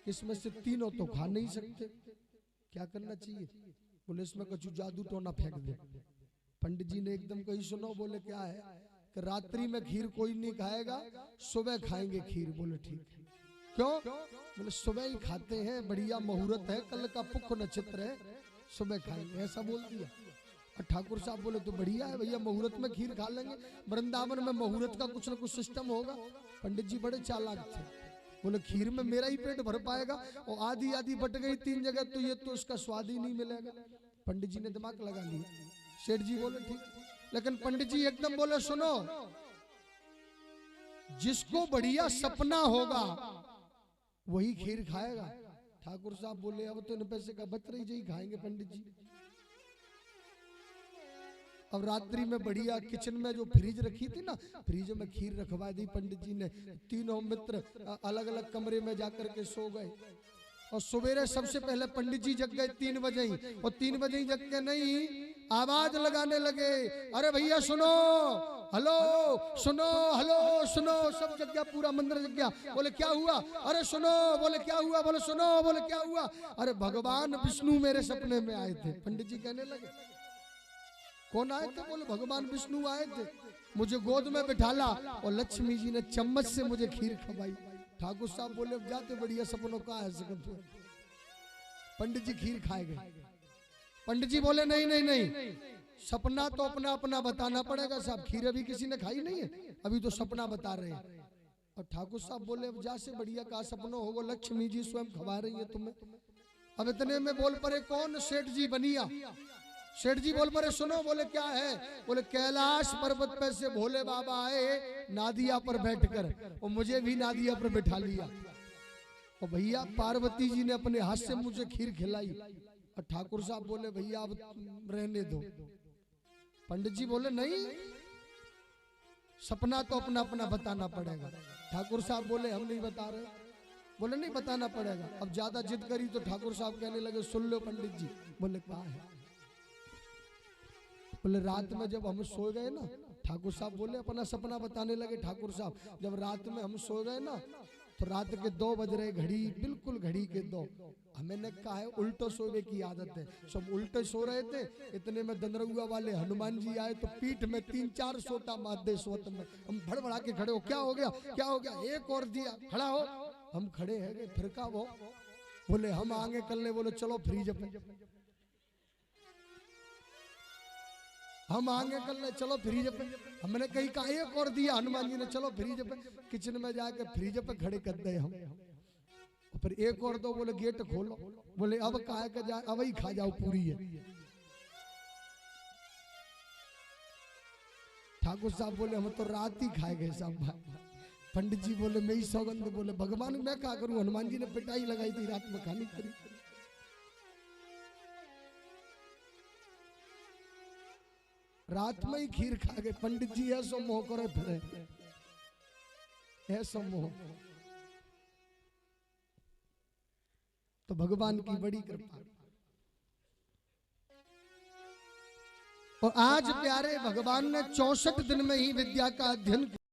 कि इसमें से तीनों तो खा नहीं सकते, क्या करना चाहिए? बोले इसमें कुछ जादू टोना फेंक दे। पंडित जी ने एकदम कही सुनो, बोले क्या है? कि रात्रि में खीर कोई नहीं खाएगा, सुबह खाएंगे खीर। बोले ठीक है। क्यों? बोले सुबह ही खाते हैं, बढ़िया मुहूर्त है, कल का पुख नक्षत्र है, सुबह खाएंगे, ऐसा बोल दिया। और ठाकुर साहब बोले तो बढ़िया है भैया, मुहूर्त में खीर खा लेंगे, वृंदावन में मुहूर्त का कुछ न कुछ सिस्टम होगा। पंडित जी बड़े चालाक थे, बोले खीर में मेरा ही पेट भर पाएगा, और आधी आधी बट गई 3 जगह, तो ये तो इसका स्वाद ही नहीं मिलेगा। पंडित जी ने दिमाग लगा लिया। सेठ जी बोले ठीक, लेकिन पंडित जी एकदम बोले सुनो, जिसको बढ़िया सपना होगा वही खीर खाएगा। ठाकुर साहब बोले अब तो इन पैसे का बच रही खाएंगे पंडित जी। अब रात्रि में बढ़िया किचन में जो फ्रिज रखी थी ना, फ्रिज में खीर रखवा दी पंडित जी ने। तीनों मित्र अलग अलग कमरे में जाकर के सो गए। और सवेरे सबसे पहले पंडित जी जग गए 3 बजे ही, और 3 बजे ही जग के नहीं, आवाज लगाने लगे, अरे भैया सुनो, हेलो सुनो, हेलो सुनो। सब जग गया, पूरा मंदिर जग गया। बोले क्या हुआ? अरे सुनो। बोले क्या हुआ? बोले सुनो। बोले क्या हुआ? अरे भगवान विष्णु मेरे सपने में आए थे। पंडित जी कहने लगे कौन आए थे? बोले भगवान विष्णु आए थे, मुझे गोद में बिठाला और लक्ष्मी जी ने चम्मच से मुझे खीर खवाई। ठाकुर साहब बोले अब जाते बढ़िया सपनों का है सकते। पंडित जी खीर खाए गए। पंडित जी बोले नहीं नहीं नहीं, सपना तो अपना अपना बताना पड़ेगा साहब, खीर अभी किसी ने खाई नहीं है, अभी तो सपना बता रहे हैं। और ठाकुर साहब बोले अब जा से बढ़िया का सपना होगा, लक्ष्मी जी स्वयं खवा रही है तुम्हें। अब इतने में बोल पड़े कौन? सेठ जी बनिया। सेठ जी बोल पड़े सुनो। बोले क्या है? बोले कैलाश पर्वत पे से भोले बाबा आए नादिया पर बैठकर, और मुझे भी नादिया पर बैठा लिया, और भैया पार्वती जी ने अपने हाथ से मुझे खीर खिलाई। और ठाकुर साहब बोले भैया अब रहने दो। पंडित जी बोले नहीं, सपना तो अपना अपना बताना पड़ेगा। ठाकुर साहब बोले हम नहीं बता रहे। बोले नहीं बताना पड़ेगा। अब ज्यादा जिद करी तो ठाकुर साहब कहने लगे सुन लो पंडित जी। बोले क्या है? बोले रात में जब हम सो गए ना, ठाकुर साहब बोले अपना सपना बताने लगे। ठाकुर साहब जब रात में हम सो गए ना, तो रात के 2 बज रहे, घड़ी बिल्कुल घड़ी के 2। हमने कहा है उल्टो सोने की आदत है, सब उल्टे सो रहे थे। इतने में दंदरुआ वाले हनुमान जी आए तो पीठ में 3-4 सोटा मार दे सोत में। हम भड़बड़ा के खड़े हो, क्या हो गया? क्या हो गया? एक और दिया, खड़ा हो। हम खड़े हैं, फिर का वो बोले हम आगे कर ले। बोले चलो फ्रीज पे, हम आगे कर ले, चलो फ्रीज पे। हमने कहीं का एक और दिया, हनुमान जी ने चलो फ्रीज पे। किचन में जाकर फ्रीज पे खड़े कर दे हम, और फिर एक और दो। बोले गेट खोलो। बोले अब काहे का जाए, अब ही खा जाओ पूरी है। ठाकुर साहब बोले हम तो रात ही खाए गए साहब। पंडित जी बोले मैं ही सौगंध। बोले भगवान मैं क्या करूं, हनुमान जी ने पिटाई लगाई थी रात में खानी पड़ी। रात में ही खीर खा गए। पंडित जी ऐसो मोह करे फिरे, ऐसो मोह। तो भगवान की बड़ी कृपा। और आज प्यारे भगवान ने 64 दिन में ही विद्या का अध्ययन